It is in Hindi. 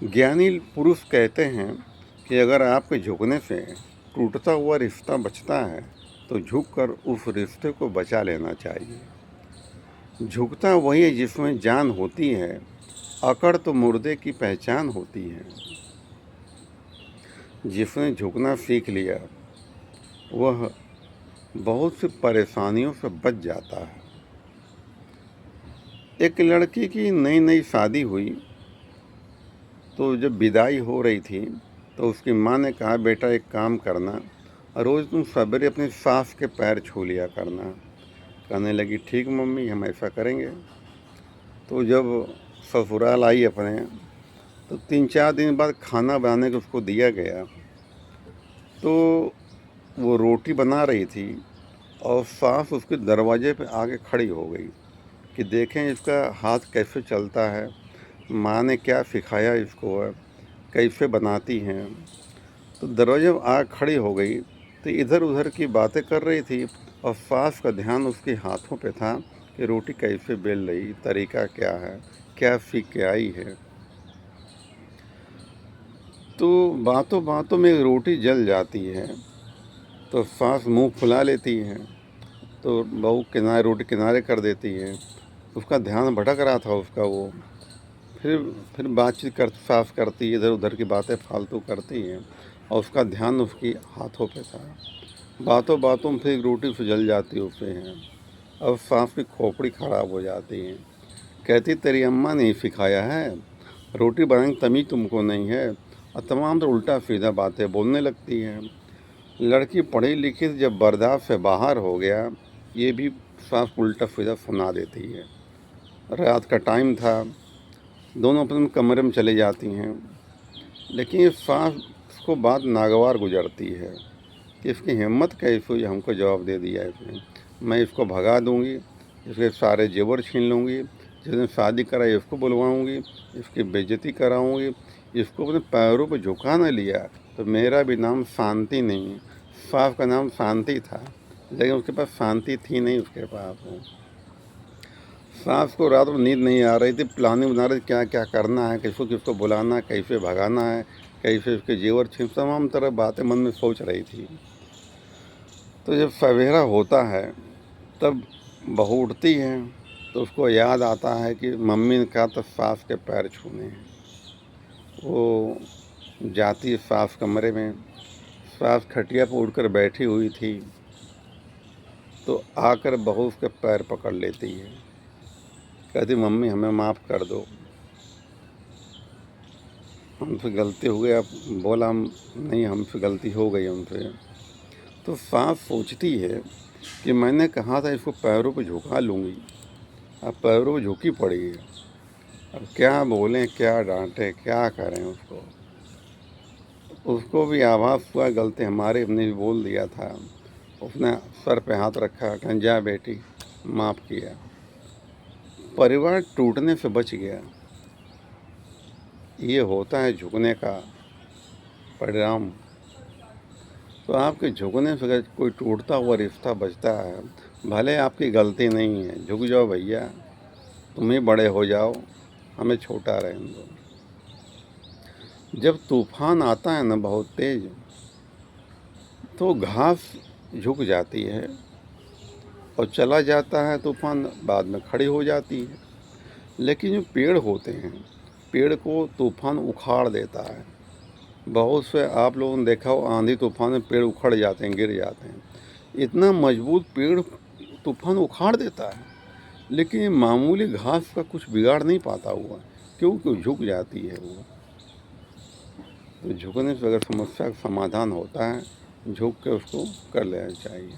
ज्ञानी पुरुष कहते हैं कि अगर आपके झुकने से टूटता हुआ रिश्ता बचता है तो झुककर उस रिश्ते को बचा लेना चाहिए। झुकता वही है जिसमें जान होती है, अकड़ तो मुर्दे की पहचान होती है। जिसने झुकना सीख लिया वह बहुत सी परेशानियों से बच जाता है। एक लड़की की नई नई शादी हुई तो जब विदाई हो रही थी तो उसकी माँ ने कहा, बेटा एक काम करना, रोज़ तुम सवेरे अपनी सास के पैर छू लिया करना। कहने लगी, ठीक मम्मी, हम ऐसा करेंगे। तो जब ससुराल आई अपने तो 3-4 दिन बाद खाना बनाने को उसको दिया गया तो वो रोटी बना रही थी और सास उसके दरवाजे पे आके खड़ी हो गई कि देखें इसका हाथ कैसे चलता है, माँ ने क्या सिखाया इसको है, कैसे बनाती हैं। तो दरवाजे में आग खड़ी हो गई तो इधर उधर की बातें कर रही थी और सास का ध्यान उसके हाथों पे था कि रोटी कैसे बेल रही, तरीका क्या है, क्या सीख के आई है। तो बातों बातों में रोटी जल जाती है तो सास मुंह फुला लेती है तो बहू किनारे रोटी किनारे कर देती है। उसका ध्यान भटक रहा था उसका, वो फिर बातचीत कर सास करती है, इधर उधर की बातें फालतू करती हैं और उसका ध्यान उसकी हाथों पे था। बातों बातों में फिर रोटी जल जाती उससे है। अब सास की खोपड़ी ख़राब हो जाती है। कहती, तेरी अम्मा ने सिखाया है, रोटी बनाने की तमीज़ तुमको नहीं है, और तमाम तो उल्टा सीधा बातें बोलने लगती हैं। लड़की पढ़ी लिखी जब बर्दाश्त से बाहर हो गया, ये भी सास उल्टा सीधा सुना देती है। रात का टाइम था, दोनों अपने कमरे में चले जाती हैं, लेकिन ये सास को बात नागवार गुजरती है कि इसकी हिम्मत कैसे हुई हमको जवाब दे दिया इसने। मैं इसको भगा दूंगी, इसके सारे जेवर छीन लूँगी, जिसने शादी कराई इसको बुलवाऊंगी, इसकी बेइज्जती कराऊंगी। इसको अपने पैरों पर झुका न लिया तो मेरा भी नाम शांति नहीं। सास का नाम शांति था लेकिन उसके पास शांति थी नहीं उसके पास। सास को रात में नींद नहीं आ रही थी, प्लानिंग बना रही थी क्या क्या करना है, किसको किसको बुलाना है, कैसे भगाना है, कैसे उसके जेवर छीन, तमाम तरह बातें मन में सोच रही थी। तो जब सवेरा होता है तब बहू उठती है तो उसको याद आता है कि मम्मी ने कहा था सास के पैर छूने हैं। वो जाती है सास कमरे में, सास खटिया पर उठकर बैठी हुई थी तो आकर बहू उसके पैर पकड़ लेती है। कहती, मम्मी हमें माफ़ कर दो, हमसे गलती हो गई। अब बोला, हम नहीं, हमसे गलती हो गई हमसे। तो सास सोचती है कि मैंने कहा था इसको पैरों पे झुका लूँगी, अब पैरों पे झुकी पड़ी है, अब क्या बोलें, क्या डांटें, क्या करें उसको। उसको भी आभास हुआ गलती हमारी, हमने भी बोल दिया था। उसने सर पे हाथ रखा, कहा, जा बेटी, माफ़ किया। परिवार टूटने से बच गया। ये होता है झुकने का परिणाम। तो आपके झुकने से अगर कोई टूटता हुआ रिश्ता बचता है, भले आपकी गलती नहीं है, झुक जाओ भैया, तुम ही बड़े हो जाओ, हमें छोटा रहने दो। जब तूफान आता है ना बहुत तेज, तो घास झुक जाती है और चला जाता है तूफान, बाद में खड़ी हो जाती है। लेकिन जो पेड़ होते हैं, पेड़ को तूफान उखाड़ देता है। बहुत से आप लोगों ने देखा हो, आंधी तूफान में पेड़ उखड़ जाते हैं, गिर जाते हैं। इतना मजबूत पेड़ तूफान उखाड़ देता है, लेकिन ये मामूली घास का कुछ बिगाड़ नहीं पाता हुआ, क्योंकि झुक जाती है वो। तो झुकने से अगर समस्या का समाधान होता है, झुक के उसको कर लेना चाहिए।